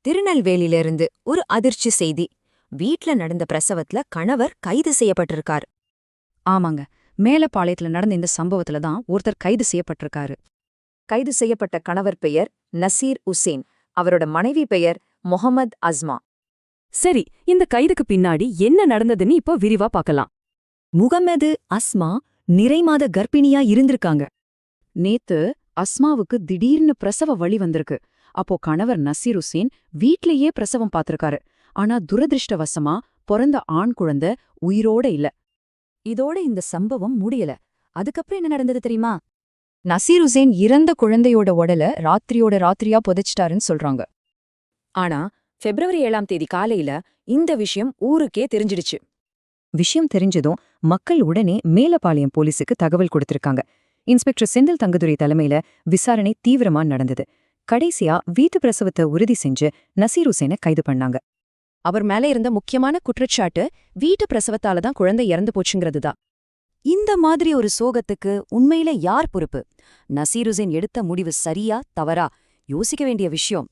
திருநெல்வேலியிலிருந்து ஒரு அதிர்ச்சி செய்தி. வீட்ல நடந்த பிரசவத்துல கணவர் கைது செய்யப்பட்டிருக்கார். ஆமாங்க. மேலப்பாளையத்துல நடந்த இந்த சம்பவத்துல தான் ஒருத்தர் கைது செய்யப்பட்டிருக்காரு. கைது செய்யப்பட்ட கணவர் பெயர் நசீர் உசேன். அவரோட மனைவி பெயர் மொஹமத் அஸ்மா. சரி, இந்த கைதுக்கு பின்னாடி என்ன நடந்ததுன்னு இப்போ விரிவா பார்க்கலாம். முகமது அஸ்மா நிறைமாத கர்ப்பிணியா இருந்திருக்காங்க. நேத்து அஸ்மாவுக்கு திடீர்னு பிரசவ வலி வந்திருக்கு. அப்போ கணவர் நசீர் உசேன் வீட்லயே பிரசவம் பார்த்திருக்காரு. ஆனா துரதிருஷ்டவசமா பிறந்த ஆண் குழந்தை உயிரோட இல்ல. இதோட இந்த சம்பவம் முடியல. அதுக்கப்புறம் என்ன நடந்தது தெரியுமா? நசீர் உசேன் இறந்த குழந்தையோட உடல ராத்திரியா புதைச்சிட்டாருன்னு சொல்றாங்க. ஆனா February 7 காலையில இந்த விஷயம் ஊருக்கே தெரிஞ்சிடுச்சு. விஷயம் தெரிஞ்சதும் மக்கள் உடனே மேலப்பாளையம் போலீஸுக்கு தகவல் கொடுத்திருக்காங்க. இன்ஸ்பெக்டர் செந்தில் தங்கதுரை தலைமையில விசாரணை தீவிரமா நடந்தது. கடைசியா வீட்டு பிரசவத்தை உறுதி செஞ்சு நசீர் உசேனை கைது பண்ணாங்க. அவர் மேல இருந்த முக்கியமான குற்றச்சாட்டு வீட்டு பிரசவத்தால தான் குழந்தை இறந்து போச்சுங்கிறதுதான். இந்த மாதிரி ஒரு சோகத்துக்கு உண்மையில யார் பொறுப்பு? நசீர் உசேன் எடுத்த முடிவு சரியா தவறா யோசிக்க வேண்டிய விஷயம்.